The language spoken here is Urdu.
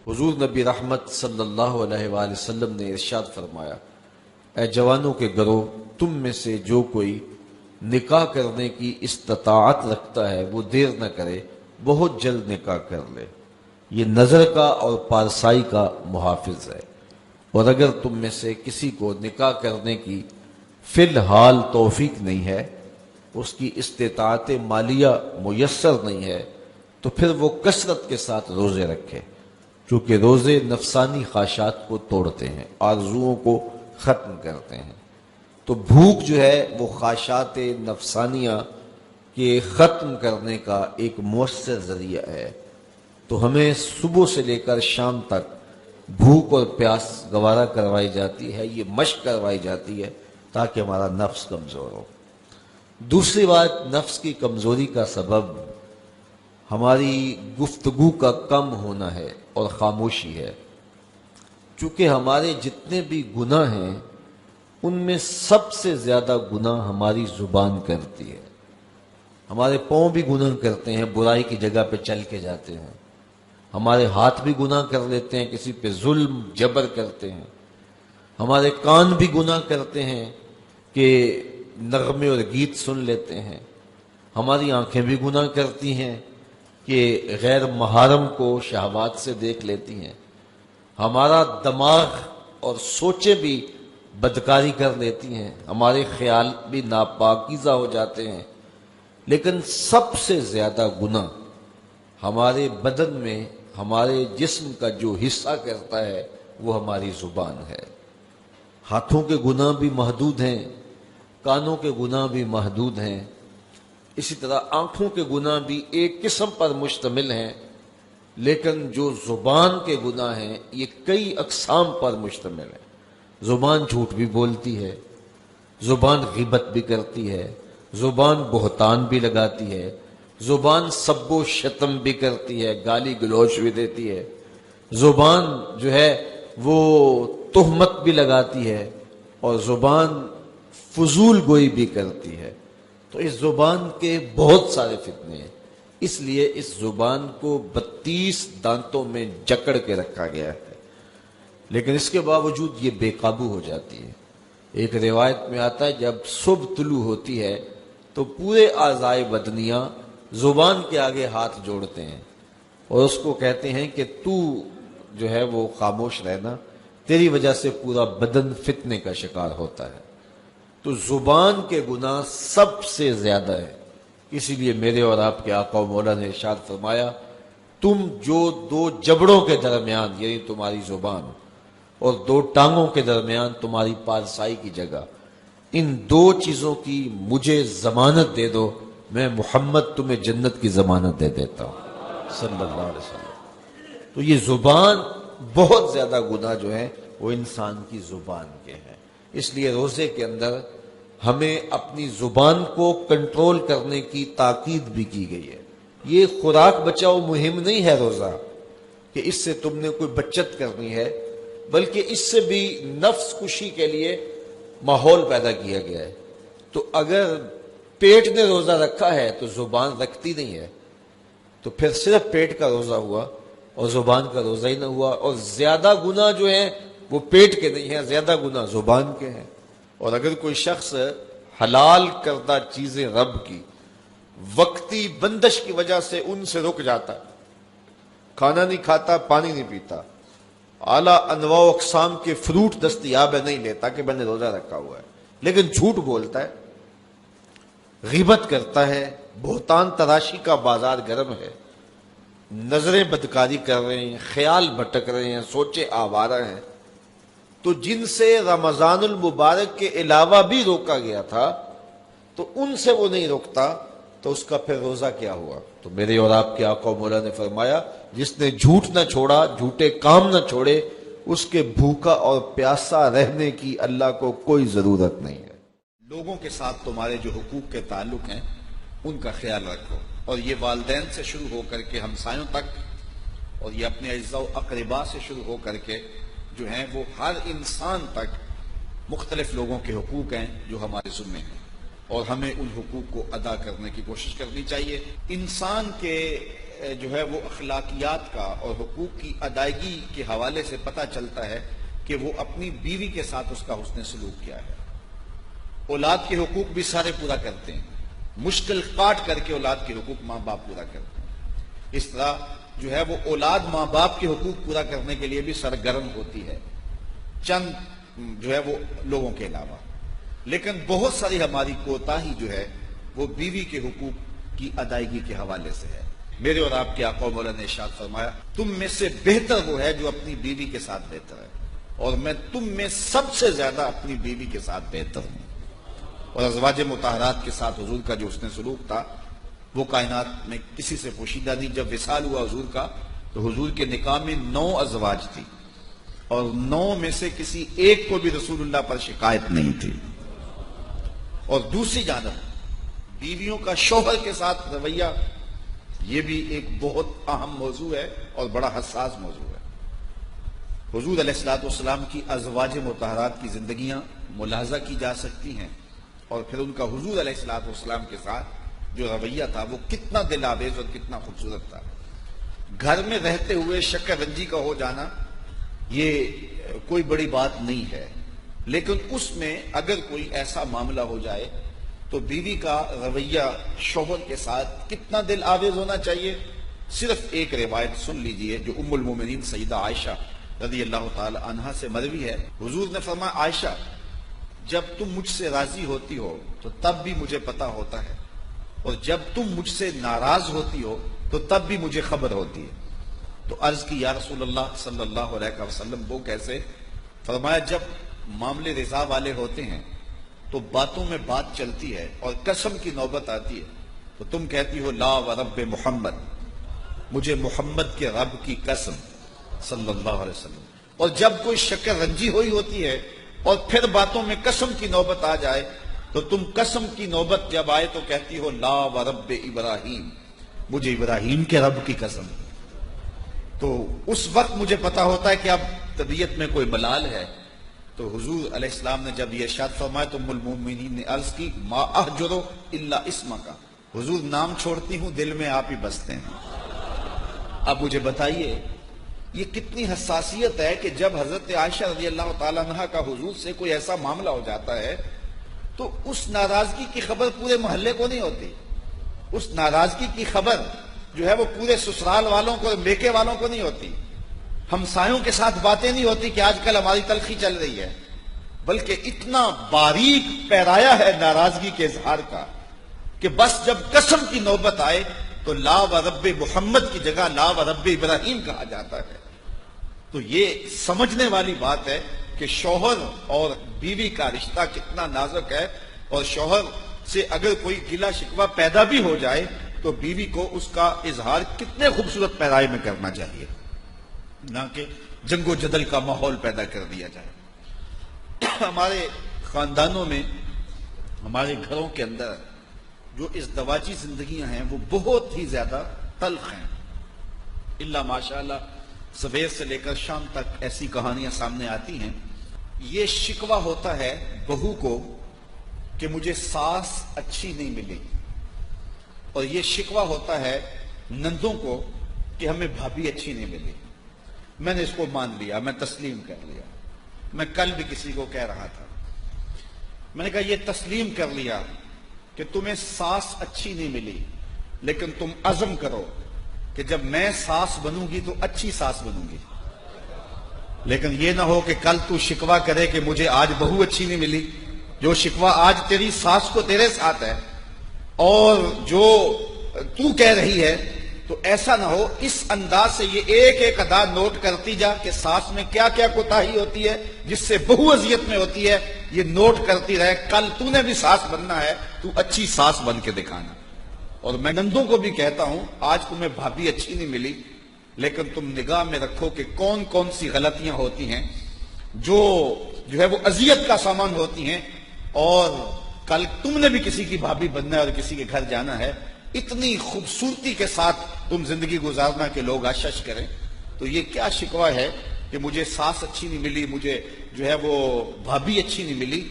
حضور نبی رحمت صلی اللہ علیہ وآلہ وسلم نے ارشاد فرمایا، اے جوانوں کے گروہ، تم میں سے جو کوئی نکاح کرنے کی استطاعت رکھتا ہے وہ دیر نہ کرے، بہت جلد نکاح کر لے، یہ نظر کا اور پارسائی کا محافظ ہے۔ اور اگر تم میں سے کسی کو نکاح کرنے کی فی الحال توفیق نہیں ہے، اس کی استطاعت مالیہ میسر نہیں ہے، تو پھر وہ کثرت کے ساتھ روزے رکھے، چونکہ روزے نفسانی خواہشات کو توڑتے ہیں، آرزوؤں کو ختم کرتے ہیں۔ تو بھوک جو ہے وہ خواہشات نفسانیہ کے ختم کرنے کا ایک مؤثر ذریعہ ہے۔ تو ہمیں صبح سے لے کر شام تک بھوک اور پیاس گوارا کروائی جاتی ہے، یہ مشق کروائی جاتی ہے تاکہ ہمارا نفس کمزور ہو۔ دوسری بات، نفس کی کمزوری کا سبب ہماری گفتگو کا کم ہونا ہے اور خاموشی ہے، چونکہ ہمارے جتنے بھی گناہ ہیں ان میں سب سے زیادہ گناہ ہماری زبان کرتی ہے۔ ہمارے پاؤں بھی گناہ کرتے ہیں، برائی کی جگہ پہ چل کے جاتے ہیں، ہمارے ہاتھ بھی گناہ کر لیتے ہیں، کسی پہ ظلم جبر کرتے ہیں، ہمارے کان بھی گناہ کرتے ہیں کہ نغمے اور گیت سن لیتے ہیں، ہماری آنکھیں بھی گناہ کرتی ہیں کہ غیر محرم کو شہوات سے دیکھ لیتی ہیں، ہمارا دماغ اور سوچیں بھی بدکاری کر لیتی ہیں، ہمارے خیال بھی ناپاکیزہ ہو جاتے ہیں۔ لیکن سب سے زیادہ گناہ ہمارے بدن میں ہمارے جسم کا جو حصہ کرتا ہے وہ ہماری زبان ہے۔ ہاتھوں کے گناہ بھی محدود ہیں، کانوں کے گناہ بھی محدود ہیں، اسی طرح آنکھوں کے گناہ بھی ایک قسم پر مشتمل ہیں، لیکن جو زبان کے گناہ ہیں یہ کئی اقسام پر مشتمل ہیں۔ زبان جھوٹ بھی بولتی ہے، زبان غیبت بھی کرتی ہے، زبان بہتان بھی لگاتی ہے، زبان سب و شتم بھی کرتی ہے، گالی گلوچ بھی دیتی ہے، زبان جو ہے وہ تہمت بھی لگاتی ہے، اور زبان فضول گوئی بھی کرتی ہے۔ تو اس زبان کے بہت سارے فتنے ہیں، اس لیے اس زبان کو 32 دانتوں میں جکڑ کے رکھا گیا ہے، لیکن اس کے باوجود یہ بے قابو ہو جاتی ہے۔ ایک روایت میں آتا ہے جب صبح طلوع ہوتی ہے تو پورے اعضائے بدنیہ زبان کے آگے ہاتھ جوڑتے ہیں اور اس کو کہتے ہیں کہ تو جو ہے وہ خاموش رہنا، تیری وجہ سے پورا بدن فتنے کا شکار ہوتا ہے۔ تو زبان کے گناہ سب سے زیادہ ہے، اسی لیے میرے اور آپ کے آقا و مولا نے ارشاد فرمایا، تم جو دو جبڑوں کے درمیان یعنی تمہاری زبان اور دو ٹانگوں کے درمیان تمہاری پارسائی کی جگہ، ان دو چیزوں کی مجھے ضمانت دے دو، میں محمد تمہیں جنت کی ضمانت دے دیتا ہوں صلی اللہ علیہ وسلم۔ تو یہ زبان بہت زیادہ گناہ جو ہے وہ انسان کی زبان کے ہیں، اس لیے روزے کے اندر ہمیں اپنی زبان کو کنٹرول کرنے کی تاکید بھی کی گئی ہے۔ یہ خوراک بچاؤ مہم نہیں ہے روزہ کہ اس سے تم نے کوئی بچت کرنی ہے، بلکہ اس سے بھی نفس کشی کے لیے ماحول پیدا کیا گیا ہے۔ تو اگر پیٹ نے روزہ رکھا ہے تو زبان رکھتی نہیں ہے، تو پھر صرف پیٹ کا روزہ ہوا اور زبان کا روزہ ہی نہ ہوا، اور زیادہ گناہ جو ہیں وہ پیٹ کے نہیں ہیں، زیادہ گناہ زبان کے ہیں۔ اور اگر کوئی شخص حلال کردہ چیزیں رب کی وقتی بندش کی وجہ سے ان سے رک جاتا، کھانا نہیں کھاتا، پانی نہیں پیتا، اعلیٰ انواع و اقسام کے فروٹ دستیاب ہے نہیں لیتا کہ میں نے روزہ رکھا ہوا ہے، لیکن جھوٹ بولتا ہے، غیبت کرتا ہے، بہتان تراشی کا بازار گرم ہے، نظریں بدکاری کر رہے ہیں، خیال بھٹک رہے ہیں، سوچیں آوارہ ہیں، تو جن سے رمضان المبارک کے علاوہ بھی روکا گیا تھا تو ان سے وہ نہیں روکتا، تو اس کا پھر روزہ کیا ہوا؟ تو میرے اور آپ کے آقا و مولا نے فرمایا، جس نے جھوٹ نہ چھوڑا، جھوٹے کام نہ چھوڑے، اس کے بھوکا اور پیاسا رہنے کی اللہ کو کوئی ضرورت نہیں ہے۔ لوگوں کے ساتھ تمہارے جو حقوق کے تعلق ہیں ان کا خیال رکھو، اور یہ والدین سے شروع ہو کر کے ہمسایوں تک، اور یہ اپنے اعزاء و اقرباء سے شروع ہو کر کے جو ہیں وہ ہر انسان تک مختلف لوگوں کے حقوق ہیں جو ہمارے ذمہ ہیں، اور ہمیں ان حقوق کو ادا کرنے کی کوشش کرنی چاہیے۔ انسان کے جو ہے وہ اخلاقیات کا اور حقوق کی ادائیگی کے حوالے سے پتہ چلتا ہے کہ وہ اپنی بیوی کے ساتھ اس کا حسن سلوک کیا ہے۔ اولاد کے حقوق بھی سارے پورا کرتے ہیں، مشکل کاٹ کر کے اولاد کے حقوق ماں باپ پورا کرتے ہیں۔ اس طرح جو ہے وہ اولاد ماں باپ کے حقوق پورا کرنے کے لیے بھی سرگرم ہوتی ہے، چند جو ہے وہ لوگوں کے علاوہ۔ لیکن بہت ساری ہماری کوتاہی جو ہے وہ بیوی کے حقوق کی ادائیگی کے حوالے سے ہے۔ میرے اور آپ کے آقا و مولا نے ارشاد فرمایا، تم میں سے بہتر وہ ہے جو اپنی بیوی کے ساتھ بہتر ہے، اور میں تم میں سب سے زیادہ اپنی بیوی کے ساتھ بہتر ہوں۔ اور ازواج مطہرات کے ساتھ حضور کا جو حسن سلوک تھا وہ کائنات میں کسی سے پوشیدہ نہیں۔ جب وصال ہوا حضور کا تو حضور کے نکاح میں 9 ازواج تھی، اور 9 میں سے کسی ایک کو بھی رسول اللہ پر شکایت نہیں تھی۔ اور دوسری جانب بیویوں کا شوہر کے ساتھ رویہ، یہ بھی ایک بہت اہم موضوع ہے اور بڑا حساس موضوع ہے۔ حضور علیہ الصلوۃ والسلام کی ازواج مطہرات کی زندگیاں ملاحظہ کی جا سکتی ہیں، اور پھر ان کا حضور علیہ الصلوۃ والسلام کے ساتھ جو رویہ تھا وہ کتنا دل آویز اور کتنا خوبصورت تھا۔ گھر میں رہتے ہوئے شکر رنجی کا ہو جانا یہ کوئی بڑی بات نہیں ہے، لیکن اس میں اگر کوئی ایسا معاملہ ہو جائے تو بیوی کا رویہ شوہر کے ساتھ کتنا دل آویز ہونا چاہیے۔ صرف ایک روایت سن لیجئے جو ام المومنین سیدہ عائشہ رضی اللہ تعالی عنہا سے مروی ہے۔ حضور نے فرمایا، عائشہ جب تم مجھ سے راضی ہوتی ہو تو تب بھی مجھے پتا ہوتا ہے، اور جب تم مجھ سے ناراض ہوتی ہو تو تب بھی مجھے خبر ہوتی ہے۔ تو عرض کی، یا رسول اللہ صلی اللہ علیہ وسلم وہ کیسے؟ فرمایا، جب معاملے رضا والے ہوتے ہیں تو باتوں میں بات چلتی ہے اور قسم کی نوبت آتی ہے تو تم کہتی ہو لا و رب محمد، مجھے محمد کے رب کی قسم صلی اللہ علیہ وسلم۔ اور جب کوئی شکر رنجی ہوئی ہوتی ہے اور پھر باتوں میں قسم کی نوبت آ جائے تو تم قسم کی نوبت جب آئے تو کہتی ہو لا و رب ابراہیم، مجھے ابراہیم کے رب کی قسم۔ تو اس وقت مجھے پتا ہوتا ہے کہ اب طبیعت میں کوئی ملال ہے۔ تو حضور علیہ السلام نے جب یہ ارشاد فرمایا تو ام المومنین نے عرض کی، ما احجرو الا اسمک، حضور نام چھوڑتی ہوں دل میں آپ ہی بستے ہیں۔ اب مجھے بتائیے یہ کتنی حساسیت ہے کہ جب حضرت عائشہ رضی اللہ تعالیٰ عنہ کا حضور سے کوئی ایسا معاملہ ہو جاتا ہے تو اس ناراضگی کی خبر پورے محلے کو نہیں ہوتی، اس ناراضگی کی خبر جو ہے وہ پورے سسرال والوں کو، میکے والوں کو نہیں ہوتی، ہمسایوں کے ساتھ باتیں نہیں ہوتی کہ آج کل ہماری تلخی چل رہی ہے، بلکہ اتنا باریک پیرایا ہے ناراضگی کے اظہار کا کہ بس جب قسم کی نوبت آئے تو لا و رب محمد کی جگہ لا و رب ابراہیم کہا جاتا ہے۔ تو یہ سمجھنے والی بات ہے کہ شوہر اور بیوی کا رشتہ کتنا نازک ہے، اور شوہر سے اگر کوئی گلہ شکوہ پیدا بھی ہو جائے تو بیوی کو اس کا اظہار کتنے خوبصورت پیرائے میں کرنا چاہیے، نہ کہ جنگ و جدل کا ماحول پیدا کر دیا جائے۔ ہمارے خاندانوں میں، ہمارے گھروں کے اندر جو ازدواجی زندگیاں ہیں وہ بہت ہی زیادہ تلخ ہیں، الا ماشاءاللہ سویر سے لے کر شام تک ایسی کہانیاں سامنے آتی ہیں۔ یہ شکوہ ہوتا ہے بہو کو کہ مجھے ساس اچھی نہیں ملی، اور یہ شکوہ ہوتا ہے نندوں کو کہ ہمیں بھابھی اچھی نہیں ملی۔ میں نے اس کو مان لیا، میں تسلیم کر لیا۔ میں کل بھی کسی کو کہہ رہا تھا، میں نے کہا یہ تسلیم کر لیا کہ تمہیں ساس اچھی نہیں ملی، لیکن تم عزم کرو کہ جب میں ساس بنوں گی تو اچھی ساس بنوں گی۔ لیکن یہ نہ ہو کہ کل تو شکوہ کرے کہ مجھے آج بہو اچھی نہیں ملی، جو شکوہ آج تیری ساس کو تیرے ساتھ ہے اور جو تو کہہ رہی ہے، تو ایسا نہ ہو۔ اس انداز سے یہ ایک ایک ادا نوٹ کرتی جا کہ ساس میں کیا کیا کوتاہی ہوتی ہے جس سے بہو اذیت میں ہوتی ہے، یہ نوٹ کرتی رہے۔ کل تو نے بھی ساس بننا ہے، تو اچھی ساس بن کے دکھانا۔ اور میں نندوں کو بھی کہتا ہوں، آج تمہیں بھابھی اچھی نہیں ملی، لیکن تم نگاہ میں رکھو کہ کون کون سی غلطیاں ہوتی ہیں جو ہے وہ اذیت کا سامان ہوتی ہیں، اور کل تم نے بھی کسی کی بھابھی بننا ہے اور کسی کے گھر جانا ہے۔ اتنی خوبصورتی کے ساتھ تم زندگی گزارنا کہ لوگ آشش کریں۔ تو یہ کیا شکوہ ہے کہ مجھے ساس اچھی نہیں ملی، مجھے جو ہے وہ بھابھی اچھی نہیں ملی۔